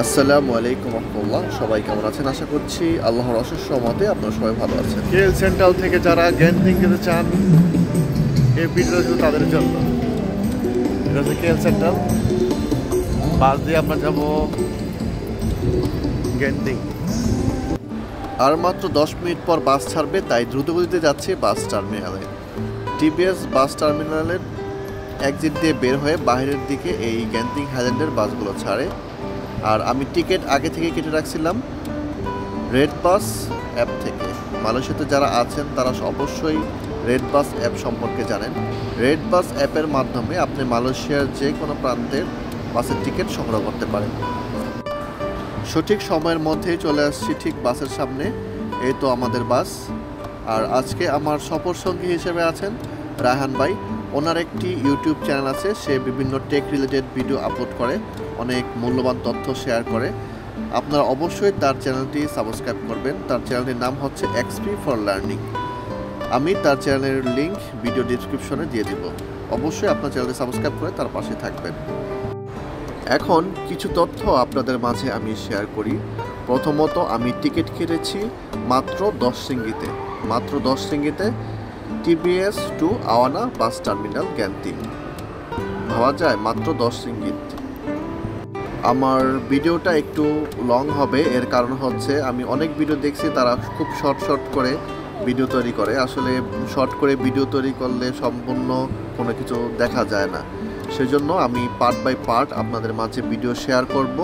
আসসালামু আলাইকুম রহমতুল্লাহ। সবাই কেমন আছেন? আশা করছি আল্লাহর অশেষ রহমতে আপনারা সবাই ভালো আছেন। কেএল সেন্ট্রাল থেকে যারা গ্যান্টিং যেতে চান, এই ভিডিওটা শুধু তাদের জন্য। এটা হচ্ছে কেএল সেন্ট্রাল, বাস দিয়ে আমরা যাব গ্যান্টিং। আর মাত্র 10 মিনিট পর বাস ছাড়বে, তাই দ্রুতগতিতে যাচ্ছে বাস টার্মিনালে। টিবিএস বাস টার্মিনালের এক্সিট দিয়ে বের হয়ে বাইরের দিকে এই গ্যান্টিং হাইল্যান্ডের বাসগুলো ছাড়ে। আর আমি টিকিট আগে থেকে কেটে রাখছিলাম রেড বাস অ্যাপ থেকে। মালয়েশিয়াতে যারা আছেন তারা অবশ্যই রেড বাস অ্যাপ সম্পর্কে জানেন। রেড বাস অ্যাপের মাধ্যমে আপনি মালয়েশিয়ার যে কোনো প্রান্তের বাসের টিকিট সংগ্রহ করতে পারেন। সঠিক সময়ের মধ্যেই চলে আসছি ঠিক বাসের সামনে। এই তো আমাদের বাস। আর আজকে আমার সফর সঙ্গী হিসেবে আছেন রায়হান ভাই। ওনার একটি ইউটিউব চ্যানেল আছে, সে বিভিন্ন টেক রিলেটেড ভিডিও আপলোড করে, অনেক মূল্যবান তথ্য শেয়ার করে। আপনারা অবশ্যই তার চ্যানেলটি সাবস্ক্রাইব করবেন। তার চ্যানেলটির নাম হচ্ছে এক্সপি ফর লার্নিং। আমি তার চ্যানেলের লিঙ্ক ভিডিও ডিসক্রিপশনে দিয়ে দিব। অবশ্যই আপনার চ্যানেলটি সাবস্ক্রাইব করে তার পাশে থাকবেন। এখন কিছু তথ্য আপনাদের মাঝে আমি শেয়ার করি। প্রথমত, আমি টিকিট কেটেছি মাত্র 10 রিঙ্গিতে। মাত্র 10 রিঙ্গিতে TBS to Awana bus terminal Genting. ভাবা যায়, মাত্র 10 রিঙ্গিত। আমার ভিডিওটা একটু লং হবে, এর কারণ হচ্ছে আমি অনেক ভিডিও দেখছি তারা খুব শর্ট করে ভিডিও তৈরি করে। আসলে শর্ট করে ভিডিও তৈরি করলে সম্পূর্ণ কোনো কিছু দেখা যায় না। সেজন্য আমি পার্ট বাই পার্ট আপনাদের মাঝে ভিডিও শেয়ার করব।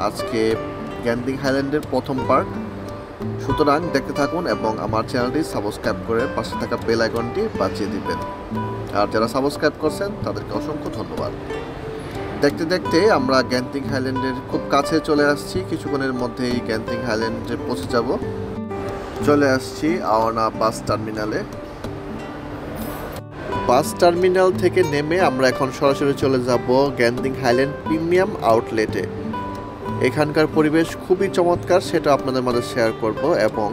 আজকে গ্যান্টিং হাইল্যান্ডের প্রথম পার্ট। সুতরাং দেখতে থাকুন এবং আমার চ্যানেলটি সাবস্ক্রাইব করে পাশে থাকা বেল আইকনটি বাজিয়ে দিবেন। আর যারা সাবস্ক্রাইব করছেন তাদেরকে অসংখ্য ধন্যবাদ। দেখতে দেখতে আমরা গ্যান্টিং হাইল্যান্ডের খুব কাছে চলে আসছি। কিছুক্ষণের মধ্যেই গ্যান্টিং হাইল্যান্ডে পৌঁছে যাব। চলে আসছি আওয়ানা বাস টার্মিনালে। বাস টার্মিনাল থেকে নেমে আমরা এখন সরাসরি চলে যাব গ্যান্টিং হাইল্যান্ড প্রিমিয়াম আউটলেটে। এখানকার পরিবেশ খুবই চমৎকার, সেটা আপনাদের মাঝে শেয়ার করব। এবং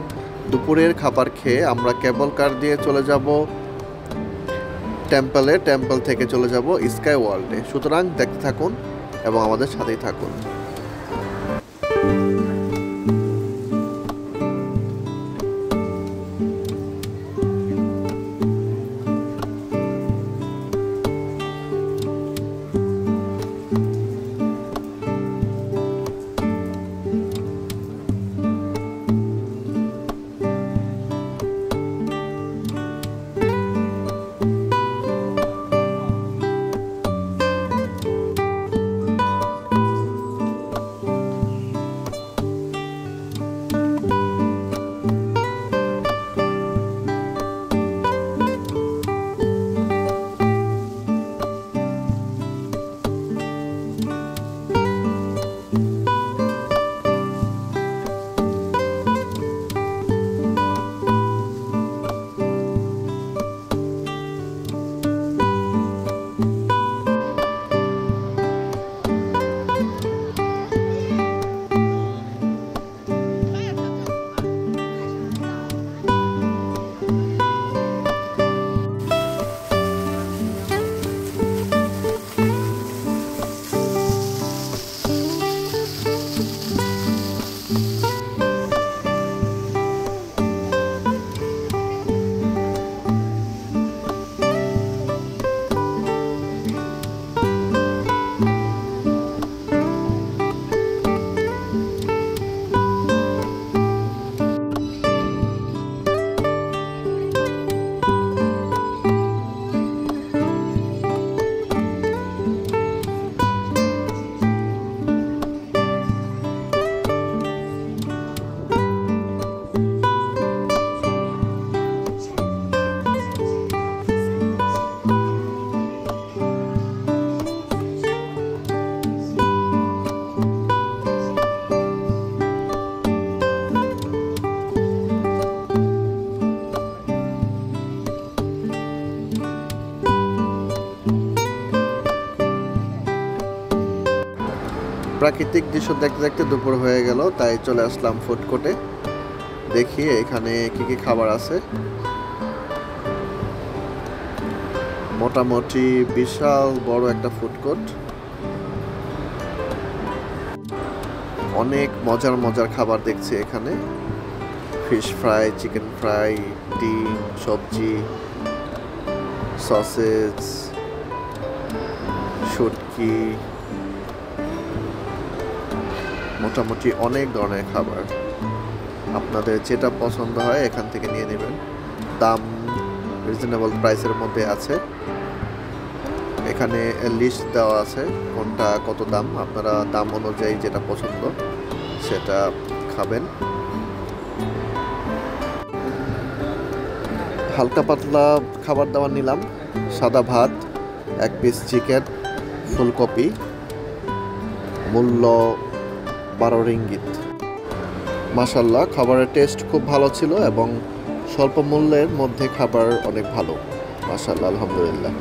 দুপুরের খাবার খেয়ে আমরা কেবল কার দিয়ে চলে যাব টেম্পল থেকে চলে যাব স্কাই ওয়ার্ল্ডে। সুতরাং দেখতে থাকুন এবং আমাদের সাথেই থাকুন। প্রাকৃতিক দৃশ্য দেখতে দেখতে দুপুর হয়ে গেল, তাই চলে আসলাম ফুড কোর্টে। দেখি এখানে কি কি খাবার আছে। মোটামুটি বিশাল বড় একটা ফুড কোর্ট। অনেক মজার মজার খাবার দেখছি এখানে। ফিশ ফ্রাই, চিকেন ফ্রাই, ডিম, সবজি, সসেজ, শুটকি, মোটামুটি অনেক ধরনের খাবার। আপনাদের যেটা পছন্দ হয় এখান থেকে নিয়ে নেবেন। দাম রিজনেবল প্রাইসের মধ্যে আছে। এখানে লিস্ট দেওয়া আছে কোনটা কত দাম। আপনারা দাম অনুযায়ী যেটা পছন্দ সেটা খাবেন। হালকা পাতলা খাবার দাবার নিলাম। সাদা ভাত, 1 পিস চিকেন, ফুলকপি, মূল্য 12 রিঙ্গিত। মাশাআল্লাহ, খাবারের টেস্ট খুব ভালো ছিল এবং স্বল্প মূল্যের মধ্যে খাবার অনেক ভালো। মাশাআল্লাহ, আলহামদুলিল্লাহ।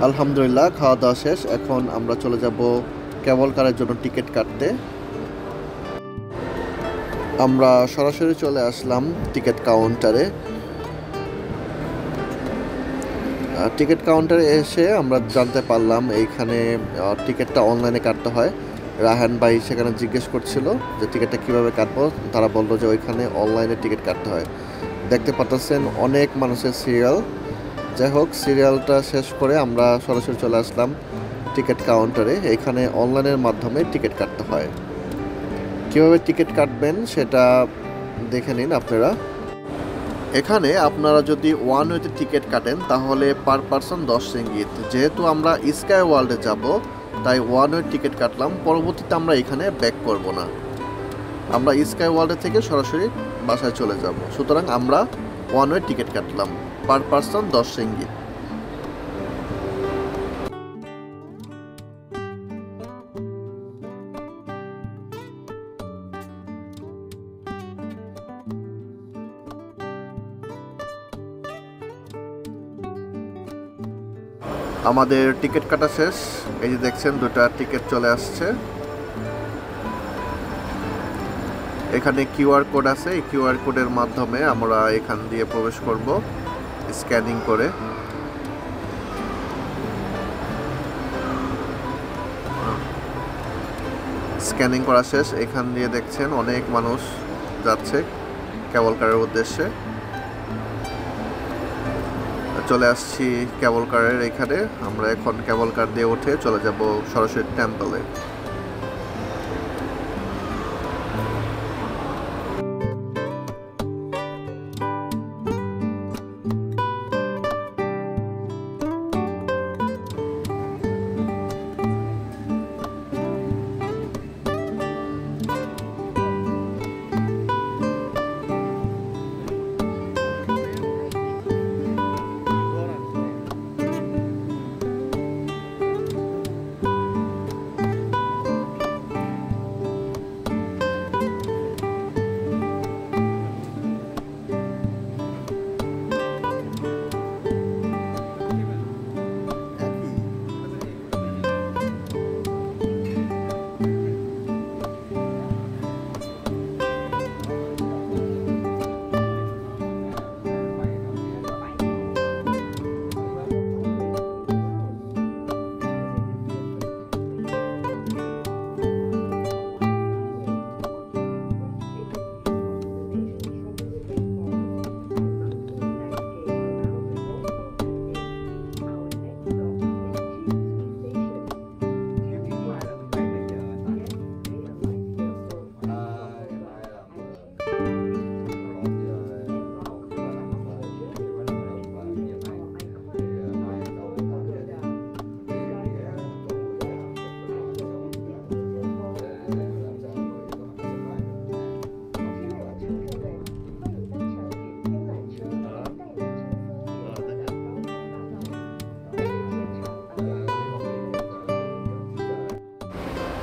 আলহামদুলিল্লাহ, খাওয়া দাওয়া শেষ। এখন আমরা চলে যাব কেবল কারের জন্য টিকিট কাটতে। আমরা সরাসরি চলে আসলাম টিকিট কাউন্টারে। টিকিট কাউন্টারে এসে আমরা জানতে পারলাম এইখানে টিকিটটা অনলাইনে কাটতে হয়। রাহান ভাই সেখানে জিজ্ঞেস করছিল যে টিকিটটা কীভাবে কাটবো। তারা বললো যে ওইখানে অনলাইনে টিকিট কাটতে হয়। দেখতে পাচ্ছেন অনেক মানুষের সিরিয়াল। যাই হোক, সিরিয়ালটা শেষ করে আমরা সরাসরি চলে আসলাম টিকিট কাউন্টারে। এইখানে অনলাইনের মাধ্যমে টিকিট কাটতে হয়। কীভাবে টিকিট কাটবেন সেটা দেখে নিন আপনারা। এখানে আপনারা যদি ওয়ান ওয়েতে টিকিট কাটেন তাহলে পার পারসন 10 রিঙ্গিত। যেহেতু আমরা স্কাই ওয়ার্ল্ডে যাব তাই ওয়ান ওয়ে টিকিট কাটলাম। পরবর্তীতে আমরা এখানে ব্যাক করব না, আমরা স্কাই ওয়ার্ল্ডে থেকে সরাসরি বাসায় চলে যাব। সুতরাং আমরা ওয়ান ওয়ে টিকিট কাটলাম, পার পারসন 10 রিঙ্গিত। আমাদের টিকিট কাটা শেষ। এই যে দেখছেন 2টা টিকিট চলে আসছে। এখানে কিউআর কোড আছে। এই কিউআর কোডের মাধ্যমে আমরা এখান দিয়ে প্রবেশ করব স্ক্যানিং করে। স্ক্যানিং করা শেষ। এখান দিয়ে দেখছেন অনেক মানুষ যাচ্ছে কেবল কারের উদ্দেশ্যে। চলে আসছি কেবল কারের এখানে। আমরা এখন কেবল কার দিয়ে উঠে চলে যাব সরাসরি টেম্পলে।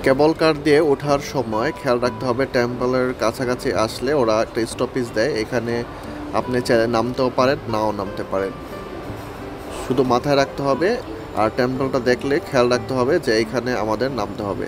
কেবল কার দিয়ে ওঠার সময় খেয়াল রাখতে হবে টেম্পলের কাছাকাছি আসলে ওরা একটা স্টপেজ দেয়। এখানে আপনি চাইলে নামতেও পারেন, নাও নামতে পারেন। শুধু মাথায় রাখতে হবে আর টেম্পলটা দেখলে খেয়াল রাখতে হবে যে এইখানে আমাদের নামতে হবে।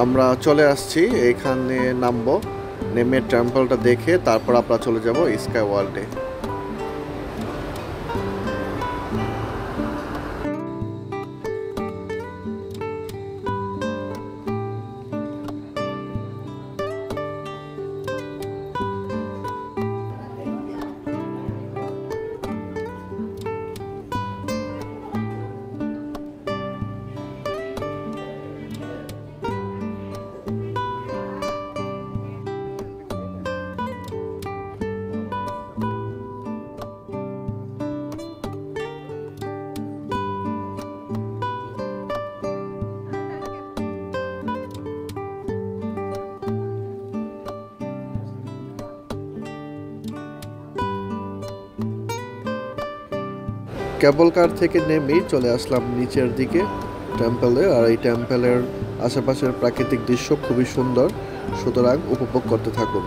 আমরা চলে আসছি, এখানে নামবো, নেমে টেম্পলটা দেখে তারপর আমরা চলে যাব স্কাই ওয়ার্ল্ডে। কেবল কার থেকে নেমেই চলে আসলাম নিচের দিকে টেম্পলে। আর এই টেম্পলের আশেপাশের প্রাকৃতিক দৃশ্য খুবই সুন্দর, সুতরাং উপভোগ করতে থাকুন।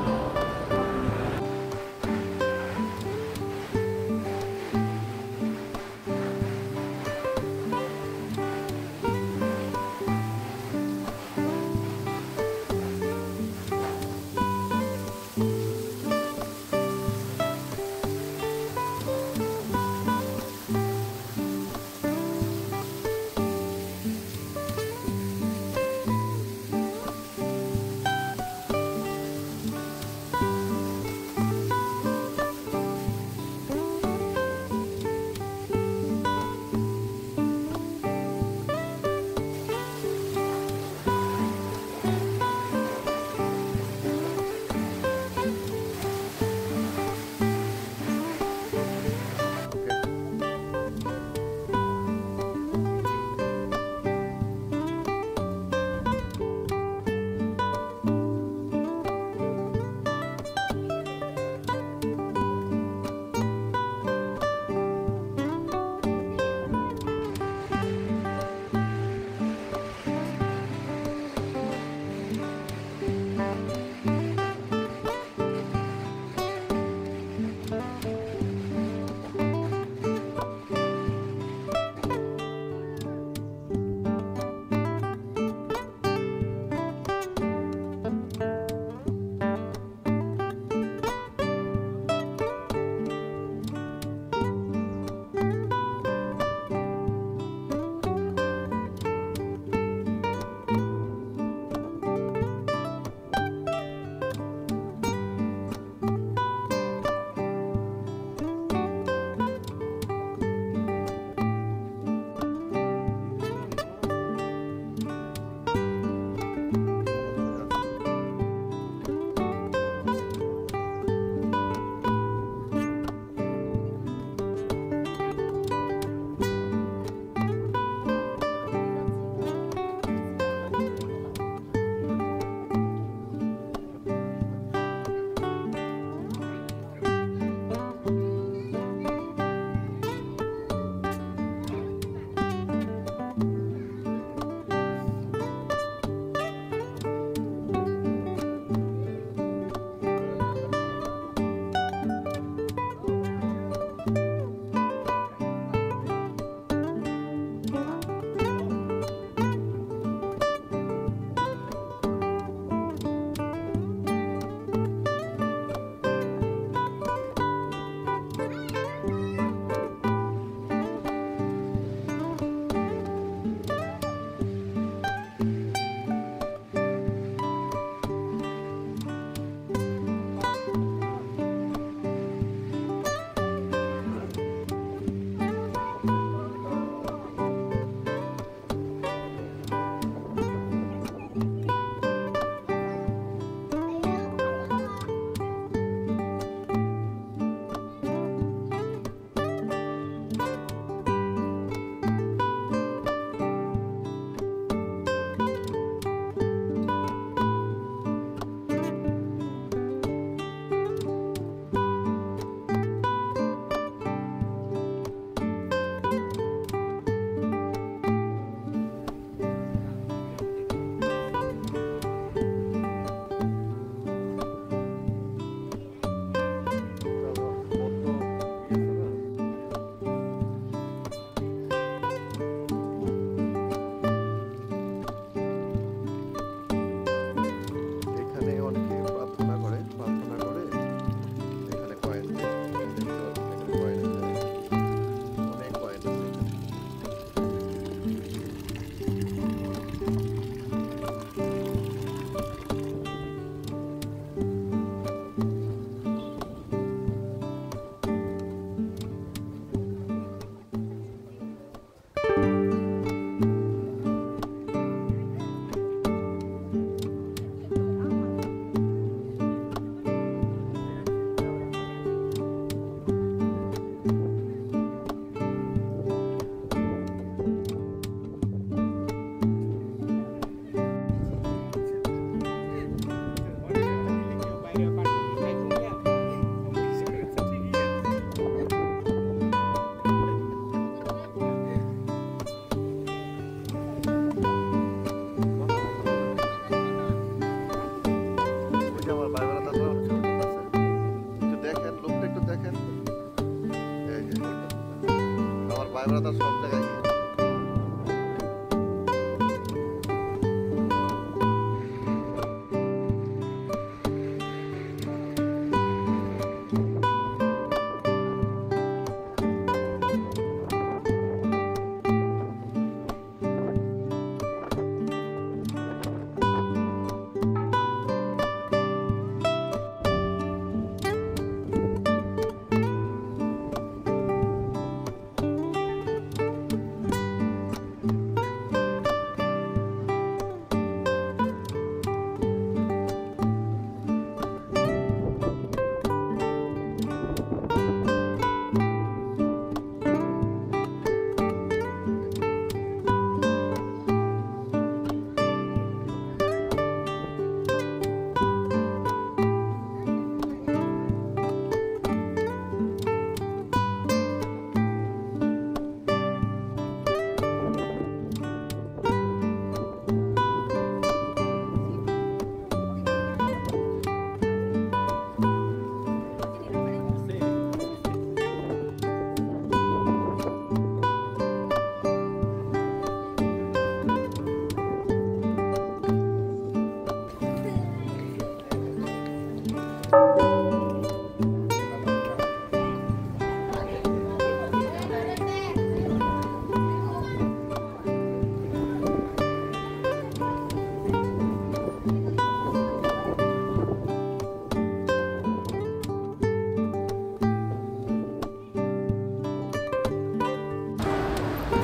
রাস্তা সব জায়গায়।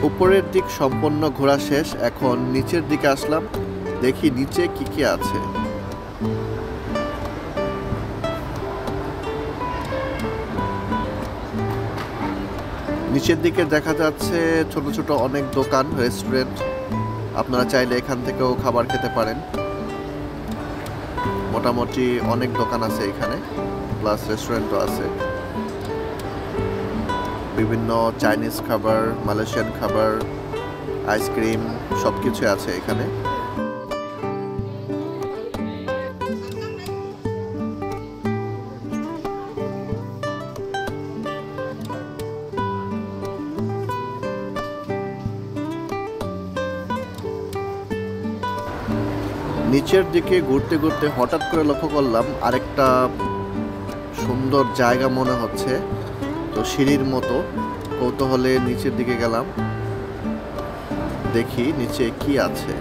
উপরের দিক সম্পূর্ণ ঘোরা শেষ, এখন নিচের দিকে আসলাম, দেখি নিচে কি কি আছে। নিচের দিকে দেখা যাচ্ছে ছোট ছোট অনেক দোকান, রেস্টুরেন্ট। আপনারা চাইলে এখান থেকেও খাবার খেতে পারেন। মোটামুটি অনেক দোকান আছে এখানে, প্লাস রেস্টুরেন্টও আছে। বিভিন্ন চাইনিজ খাবার, মালয়েশিয়ান খাবার, আইসক্রিম সবকিছু আছে এখানে। নিচের দিকে ঘুরতে ঘুরতে হঠাৎ করে লক্ষ্য করলাম আরেকটা সুন্দর জায়গা মনে হচ্ছে, তো সিঁড়ির মতো। কৌতূহলে নিচের দিকে গেলাম, দেখি নিচে কি আছে।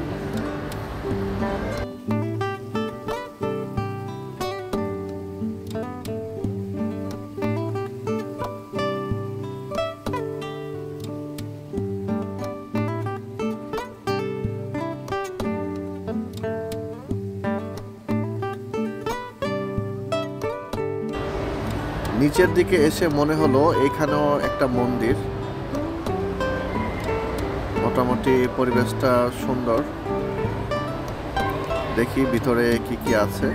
নিচের দিকে এসে মনে হলো এখানেও একটা মন্দির। মোটামুটি পরিবেশটা সুন্দর, দেখি ভিতরে কি কি আছে।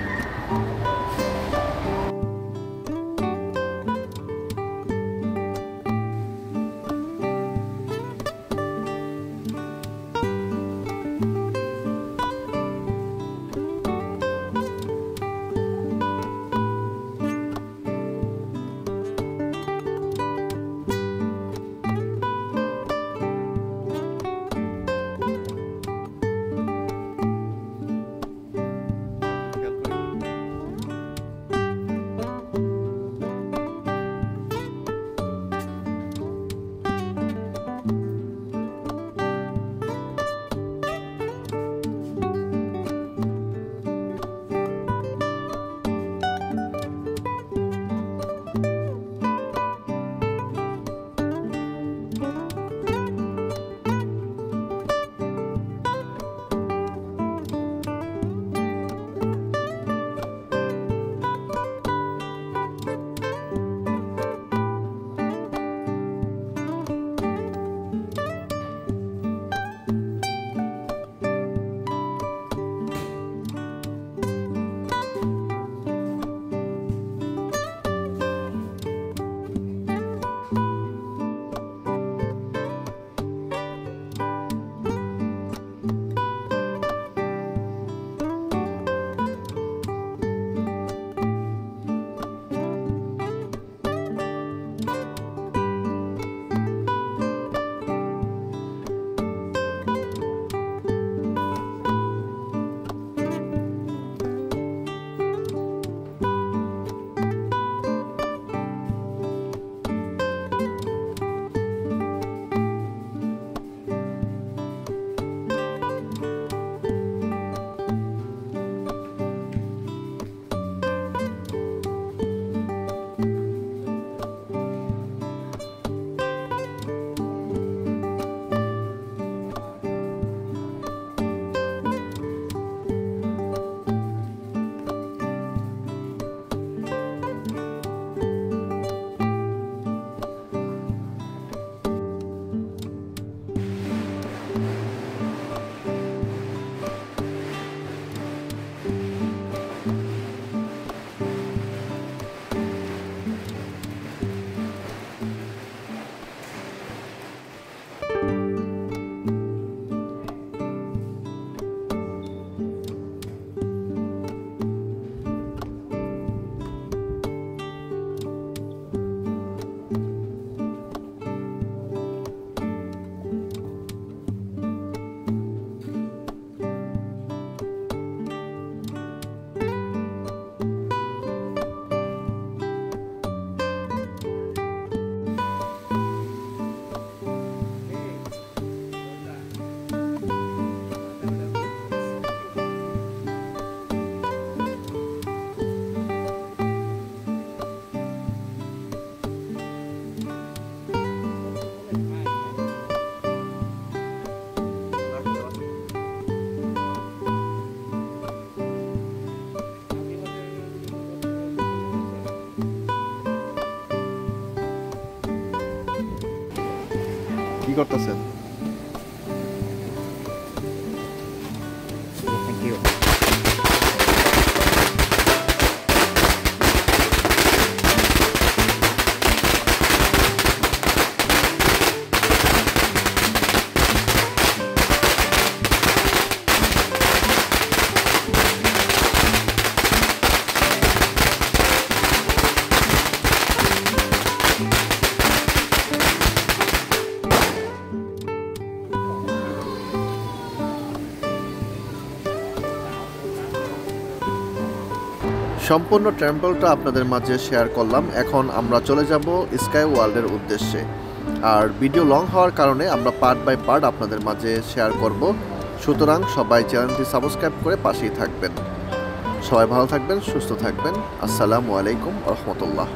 করতেছেন? Thank you. সম্পূর্ণ টেম্পলটা আপনাদের মাঝে শেয়ার করলাম। এখন আমরা চলে যাব স্কাই ওয়ার্ল্ডের উদ্দেশ্যে। আর ভিডিও লং হওয়ার কারণে আমরা পার্ট বাই পার্ট আপনাদের মাঝে শেয়ার করব। সুতরাং সবাই চ্যানেলটি সাবস্ক্রাইব করে পাশেই থাকবেন। সবাই ভালো থাকবেন, সুস্থ থাকবেন। আসসালামু আলাইকুম ওয়া রাহমাতুল্লাহ।